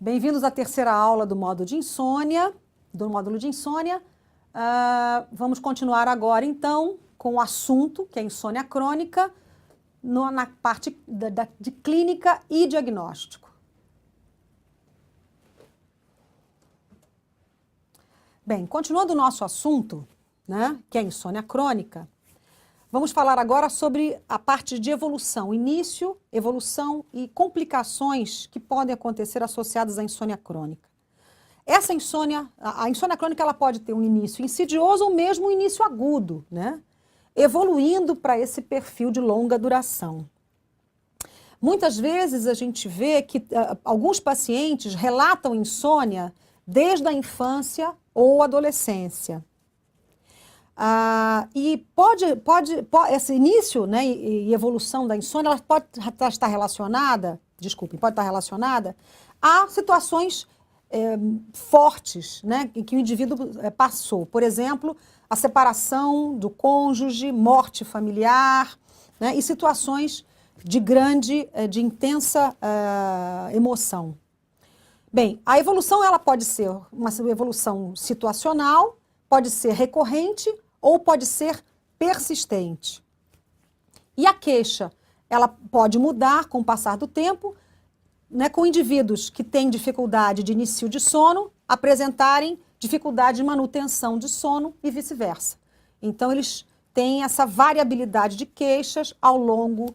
Bem-vindos à terceira aula do módulo de insônia. Vamos continuar agora, então, com o assunto, que é a insônia crônica, na parte de clínica e diagnóstico. Bem, continuando o nosso assunto, né, que é a insônia crônica, vamos falar agora sobre a parte de evolução, início, evolução e complicações que podem acontecer associadas à insônia crônica. Essa insônia, a insônia crônica, ela pode ter um início insidioso ou mesmo um início agudo, né? Evoluindo para esse perfil de longa duração. Muitas vezes a gente vê que alguns pacientes relatam insônia desde a infância ou adolescência. E esse início, né, e evolução da insônia, ela pode estar relacionada a situações fortes, né, que o indivíduo passou. Por exemplo, a separação do cônjuge, morte familiar, né, e situações de intensa emoção. Bem, a evolução ela pode ser uma evolução situacional, pode ser recorrente ou pode ser persistente. E a queixa, ela pode mudar com o passar do tempo, né, com indivíduos que têm dificuldade de início de sono apresentarem dificuldade de manutenção de sono e vice-versa. Então, eles têm essa variabilidade de queixas ao longo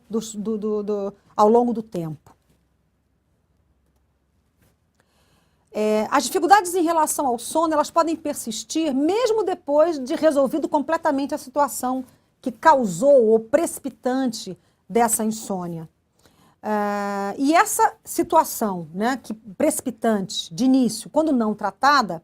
do tempo. As dificuldades em relação ao sono, elas podem persistir mesmo depois de resolvido completamente a situação que causou ou precipitante dessa insônia. E essa situação, né, precipitante de início, quando não tratada,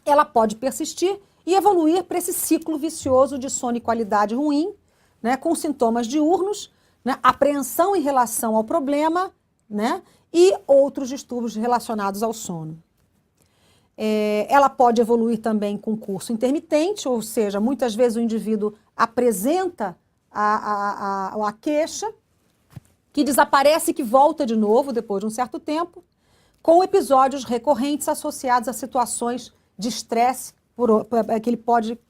ela pode persistir e evoluir para esse ciclo vicioso de sono e qualidade ruim, né, com sintomas diurnos, né, apreensão em relação ao problema, né, e outros distúrbios relacionados ao sono. Ela pode evoluir também com curso intermitente, ou seja, muitas vezes o indivíduo apresenta a queixa, que desaparece e que volta de novo depois de um certo tempo, com episódios recorrentes associados a situações de estresse que ele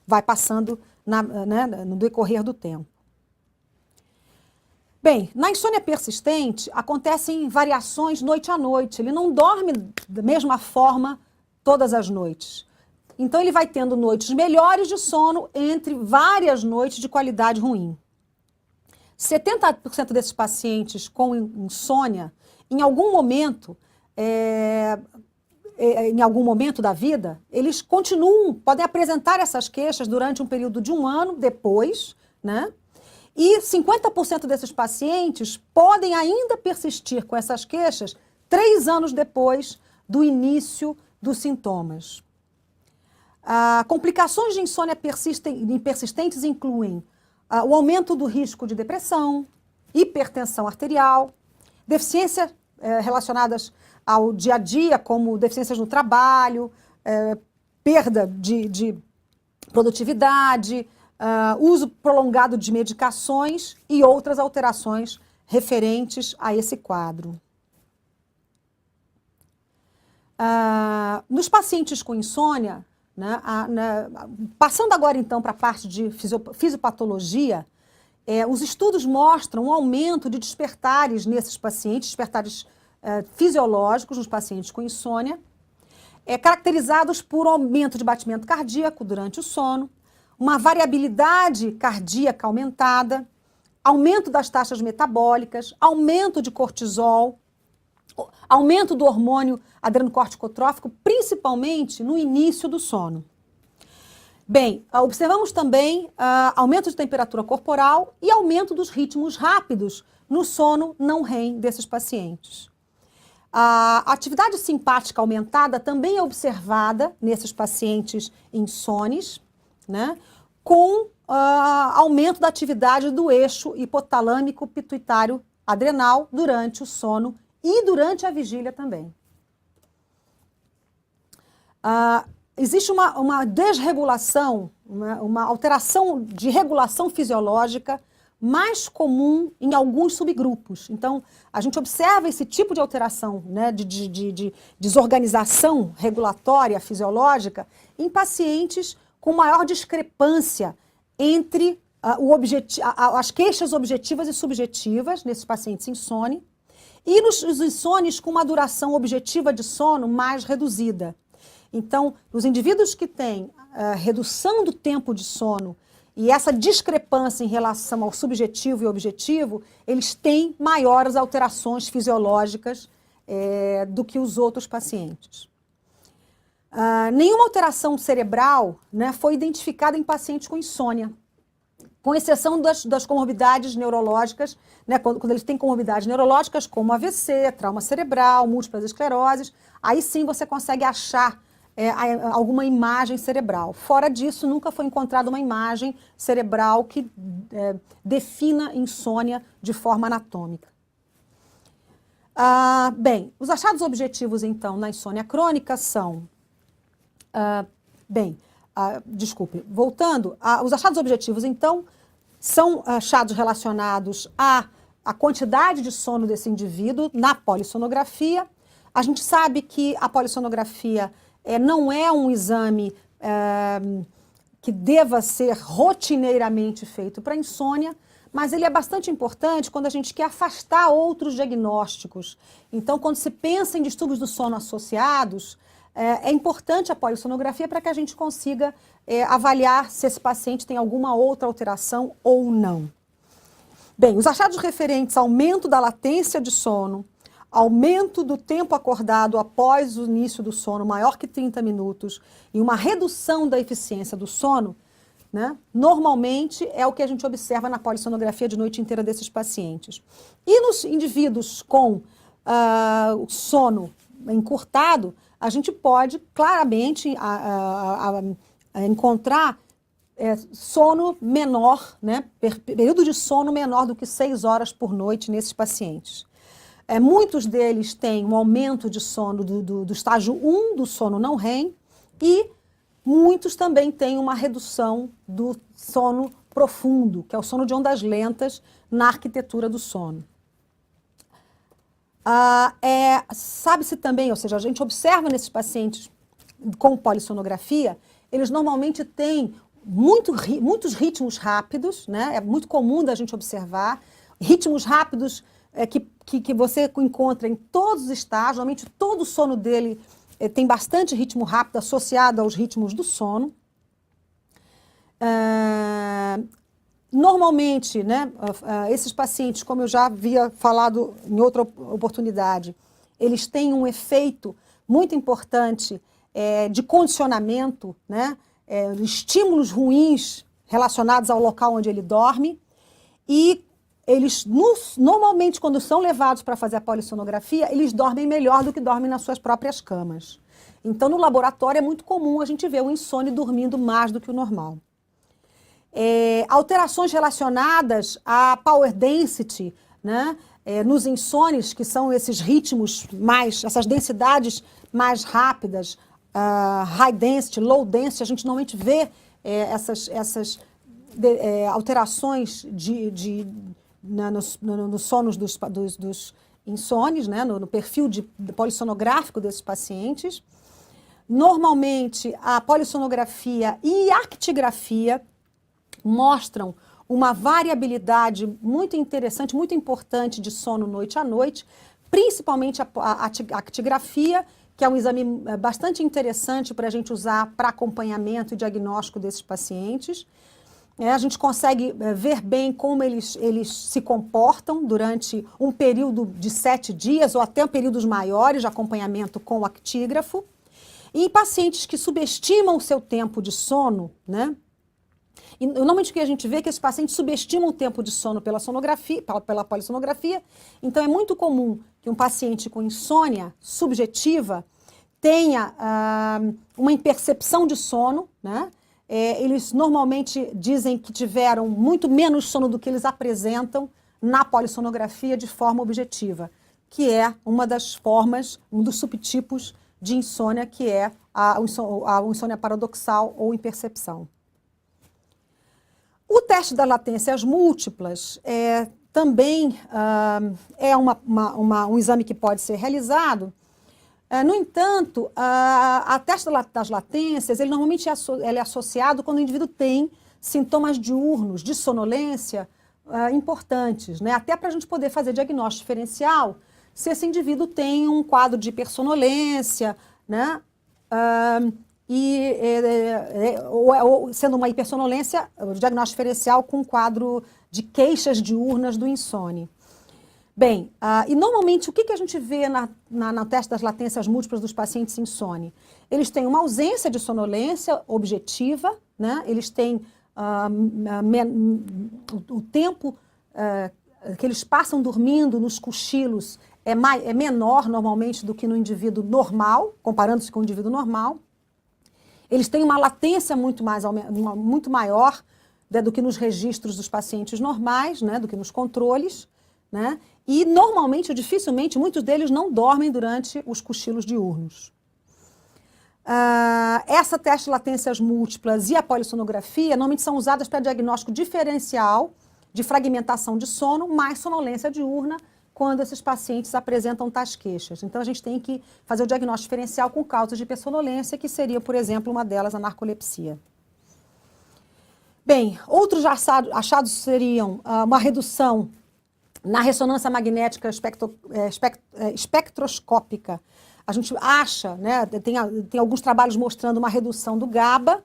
vai passando no decorrer do tempo. Bem, na insônia persistente, acontecem variações noite a noite. Ele não dorme da mesma forma todas as noites. Então, ele vai tendo noites melhores de sono entre várias noites de qualidade ruim. 70% desses pacientes com insônia, em algum momento da vida, eles podem apresentar essas queixas durante um período de 1 ano depois, né? E 50% desses pacientes podem ainda persistir com essas queixas 3 anos depois do início dos sintomas. Complicações de insônia persistentes incluem o aumento do risco de depressão, hipertensão arterial, deficiências relacionadas ao dia a dia, como deficiências no trabalho, perda de produtividade, uso prolongado de medicações e outras alterações referentes a esse quadro. Nos pacientes com insônia, né, passando agora então para a parte de fisiopatologia, os estudos mostram um aumento de despertares nesses pacientes, despertares fisiológicos nos pacientes com insônia, caracterizados por aumento de batimento cardíaco durante o sono, uma variabilidade cardíaca aumentada, aumento das taxas metabólicas, aumento de cortisol, aumento do hormônio adrenocorticotrófico, principalmente no início do sono. Bem, observamos também aumento de temperatura corporal e aumento dos ritmos rápidos no sono não REM desses pacientes. A atividade simpática aumentada também é observada nesses pacientes insones, né, com aumento da atividade do eixo hipotalâmico pituitário adrenal durante o sono e durante a vigília também. Existe uma desregulação, uma alteração de regulação fisiológica mais comum em alguns subgrupos. Então, a gente observa esse tipo de alteração, né, de desorganização regulatória fisiológica em pacientes com maior discrepância entre as queixas objetivas e subjetivas, nesses pacientes insone, e nos insones com uma duração objetiva de sono mais reduzida. Então, os indivíduos que têm redução do tempo de sono e essa discrepância em relação ao subjetivo e objetivo, eles têm maiores alterações fisiológicas do que os outros pacientes. Nenhuma alteração cerebral, né, foi identificada em pacientes com insônia, com exceção das comorbidades neurológicas, né, quando eles têm comorbidades neurológicas como AVC, trauma cerebral, múltiplas escleroses, aí sim você consegue achar alguma imagem cerebral. Fora disso, nunca foi encontrada uma imagem cerebral que defina insônia de forma anatômica. Bem, os achados objetivos, então, na insônia crônica são... desculpe, voltando, os achados objetivos, então, são achados relacionados à quantidade de sono desse indivíduo na polissonografia. A gente sabe que a polissonografia não é um exame que deva ser rotineiramente feito para insônia, mas ele é bastante importante quando a gente quer afastar outros diagnósticos. Então, quando se pensa em distúrbios do sono associados, é importante a polissonografia para que a gente consiga avaliar se esse paciente tem alguma outra alteração ou não. Bem, os achados referentes ao aumento da latência de sono, aumento do tempo acordado após o início do sono maior que 30 minutos e uma redução da eficiência do sono, né, normalmente é o que a gente observa na polissonografia de noite inteira desses pacientes. E nos indivíduos com o sono encurtado, a gente pode claramente encontrar sono menor, né, período de sono menor do que 6 horas por noite nesses pacientes. Muitos deles têm um aumento de sono do estágio 1 do sono não REM e muitos também têm uma redução do sono profundo, que é o sono de ondas lentas na arquitetura do sono. Sabe-se também, ou seja, a gente observa nesses pacientes com polissonografia, eles normalmente têm muitos ritmos rápidos, né? É muito comum da gente observar ritmos rápidos que você encontra em todos os estágios. Normalmente todo o sono dele tem bastante ritmo rápido associado aos ritmos do sono. Normalmente, né, esses pacientes, como eu já havia falado em outra oportunidade, eles têm um efeito muito importante de condicionamento, né, estímulos ruins relacionados ao local onde ele dorme, e eles, normalmente, quando são levados para fazer a polissonografia, eles dormem melhor do que dormem nas suas próprias camas. Então, no laboratório é muito comum a gente ver o insônia dormindo mais do que o normal. Alterações relacionadas à power density, né? Nos insones, que são esses ritmos essas densidades mais rápidas, high density, low density, a gente normalmente vê essas alterações nos sonos dos insones, né? No perfil polissonográfico desses pacientes. Normalmente, a polissonografia e a actigrafia mostram uma variabilidade muito interessante, muito importante de sono noite a noite, principalmente a actigrafia, que é um exame bastante interessante para a gente usar para acompanhamento e diagnóstico desses pacientes. A gente consegue ver bem como eles se comportam durante um período de 7 dias ou até períodos maiores de acompanhamento com o actígrafo. E em pacientes que subestimam o seu tempo de sono, né? E normalmente o que a gente vê é que esses pacientes subestimam o tempo de sono pela sonografia, pela polissonografia. Então é muito comum que um paciente com insônia subjetiva tenha uma impercepção de sono, né? Eles normalmente dizem que tiveram muito menos sono do que eles apresentam na polissonografia de forma objetiva, que é uma das formas, um dos subtipos de insônia, que é a insônia paradoxal ou impercepção. O teste das latências múltiplas também é um exame que pode ser realizado. No entanto, a teste das latências, ele normalmente ele é associado quando o indivíduo tem sintomas diurnos, de sonolência, importantes, né? Até para a gente poder fazer diagnóstico diferencial, se esse indivíduo tem um quadro de hipersonolência, né? Ou sendo uma hipersonolência, o diagnóstico diferencial com um quadro de queixas diurnas do insônia. Bem, e normalmente o que a gente vê na teste das latências múltiplas dos pacientes insônia? Eles têm uma ausência de sonolência objetiva, né? Eles têm o tempo que eles passam dormindo nos cochilos é menor normalmente do que no indivíduo normal, comparando-se com o indivíduo normal. Eles têm uma latência muito maior, né, do que nos registros dos pacientes normais, né, do que nos controles, né? E normalmente, dificilmente, muitos deles não dormem durante os cochilos diurnos. Essa teste de latências múltiplas e a polissonografia normalmente são usadas para diagnóstico diferencial de fragmentação de sono mais sonolência diurna quando esses pacientes apresentam tais queixas. Então, a gente tem que fazer o diagnóstico diferencial com causas de hipersonolência, que seria, por exemplo, uma delas a narcolepsia. Bem, outros achados seriam uma redução na ressonância magnética espectroscópica. A gente acha, né, tem alguns trabalhos mostrando uma redução do GABA,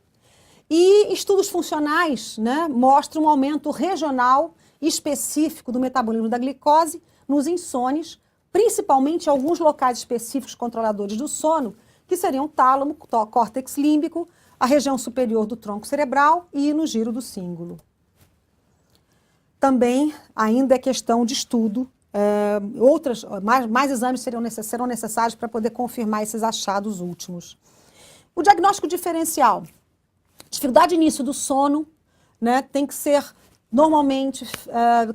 e estudos funcionais, né, mostram um aumento regional específico do metabolismo da glicose nos insones, principalmente em alguns locais específicos controladores do sono, que seriam o tálamo, córtex límbico, a região superior do tronco cerebral e no giro do cíngulo. Também ainda é questão de estudo, mais exames serão necessários para poder confirmar esses achados últimos. O diagnóstico diferencial. Dificuldade de início do sono, né, tem que ser normalmente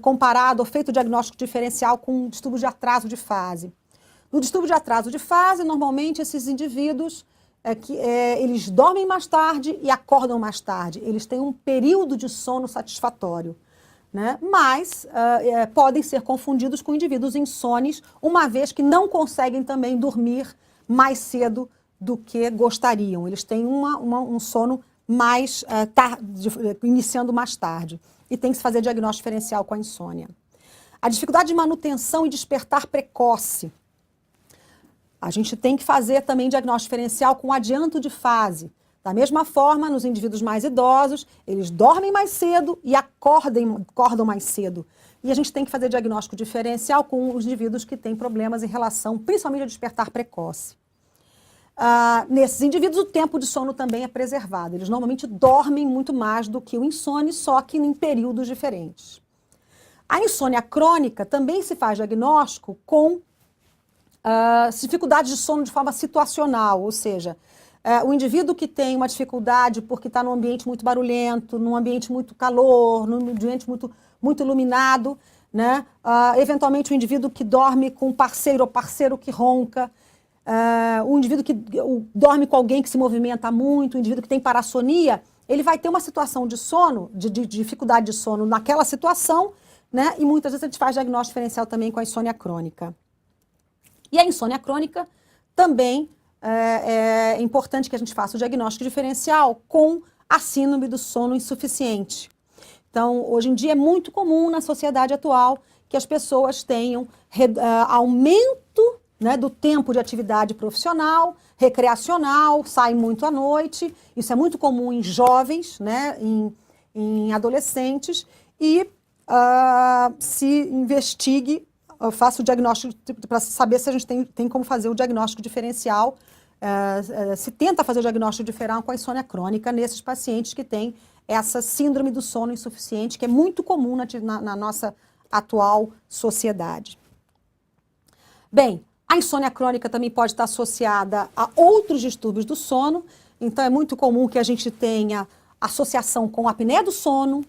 comparado ou feito o diagnóstico diferencial com um distúrbio de atraso de fase. No distúrbio de atraso de fase, normalmente esses indivíduos eles dormem mais tarde e acordam mais tarde. Eles têm um período de sono satisfatório, né? Mas podem ser confundidos com indivíduos insones, uma vez que não conseguem também dormir mais cedo do que gostariam. Eles têm um sono mais iniciando mais tarde. E tem que se fazer diagnóstico diferencial com a insônia. A dificuldade de manutenção e despertar precoce. A gente tem que fazer também diagnóstico diferencial com adianto de fase. Da mesma forma, nos indivíduos mais idosos, eles dormem mais cedo e acordam mais cedo. E a gente tem que fazer diagnóstico diferencial com os indivíduos que têm problemas em relação, principalmente, a despertar precoce. Nesses indivíduos, o tempo de sono também é preservado. Eles normalmente dormem muito mais do que o insônia, só que em períodos diferentes. A insônia crônica também se faz diagnóstico com dificuldade de sono de forma situacional, ou seja, o indivíduo que tem uma dificuldade porque está num ambiente muito barulhento, num ambiente muito calor, num ambiente muito iluminado, né? Eventualmente o indivíduo que dorme com um parceiro ou parceiro que ronca, o indivíduo que dorme com alguém que se movimenta muito, o indivíduo que tem parassonia, ele vai ter uma situação de sono, de dificuldade de sono naquela situação, né? E muitas vezes a gente faz diagnóstico diferencial também com a insônia crônica. E a insônia crônica também é importante que a gente faça o diagnóstico diferencial com a síndrome do sono insuficiente. Então, hoje em dia é muito comum na sociedade atual que as pessoas tenham aumento, né, do tempo de atividade profissional, recreacional, saem muito à noite. Isso é muito comum em jovens, né, em adolescentes, e se investigue, faça o diagnóstico para saber se a gente tem como fazer o diagnóstico diferencial, se tenta fazer o diagnóstico diferencial com a insônia crônica nesses pacientes que têm essa síndrome do sono insuficiente, que é muito comum na nossa atual sociedade. Bem, a insônia crônica também pode estar associada a outros distúrbios do sono, então é muito comum que a gente tenha associação com apneia do sono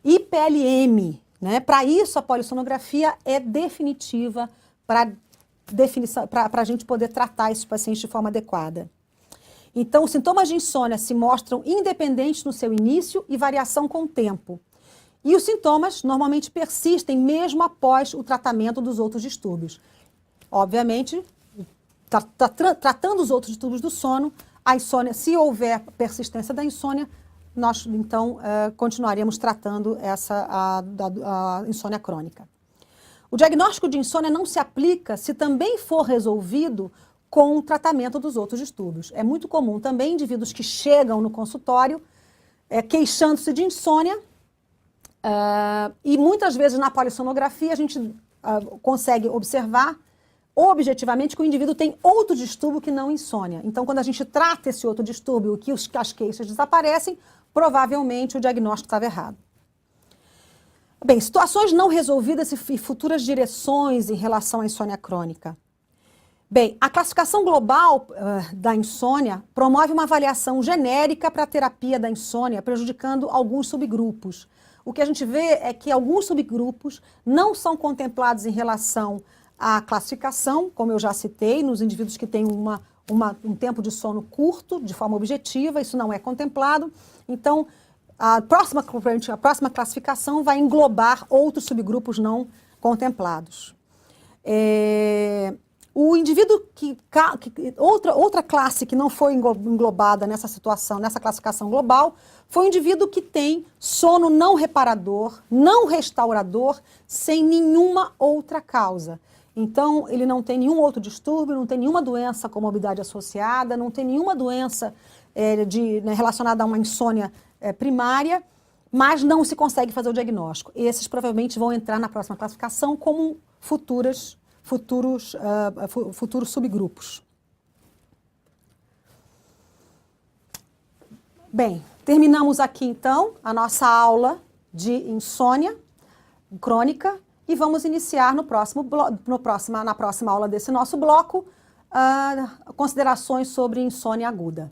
e PLM, né? Para isso, a polissonografia é definitiva para a gente poder tratar esses pacientes de forma adequada. Então, os sintomas de insônia se mostram independentes no seu início e variação com o tempo. E os sintomas normalmente persistem mesmo após o tratamento dos outros distúrbios. Obviamente, tratando os outros distúrbios do sono, a insônia, se houver persistência da insônia, nós então continuaremos tratando a insônia crônica. O diagnóstico de insônia não se aplica se também for resolvido com o tratamento dos outros distúrbios. É muito comum também indivíduos que chegam no consultório queixando-se de insônia, e muitas vezes na polissonografia a gente consegue observar objetivamente que o indivíduo tem outro distúrbio que não insônia. Então, quando a gente trata esse outro distúrbio, que as queixas desaparecem, provavelmente o diagnóstico estava errado. Bem, situações não resolvidas e futuras direções em relação à insônia crônica. Bem, a classificação global da insônia promove uma avaliação genérica para a terapia da insônia, prejudicando alguns subgrupos. O que a gente vê é que alguns subgrupos não são contemplados em relação à classificação, como eu já citei, nos indivíduos que têm um tempo de sono curto, de forma objetiva, isso não é contemplado. Então, a próxima classificação vai englobar outros subgrupos não contemplados. O indivíduo outra classe que não foi englobada nessa situação, nessa classificação global, foi o indivíduo que tem sono não reparador, não restaurador, sem nenhuma outra causa. Então, ele não tem nenhum outro distúrbio, não tem nenhuma doença com morbidade associada, não tem nenhuma doença relacionada a uma insônia primária, mas não se consegue fazer o diagnóstico. Esses provavelmente vão entrar na próxima classificação como futuros subgrupos. Bem, terminamos aqui então a nossa aula de insônia crônica e vamos iniciar na próxima aula desse nosso bloco considerações sobre insônia aguda.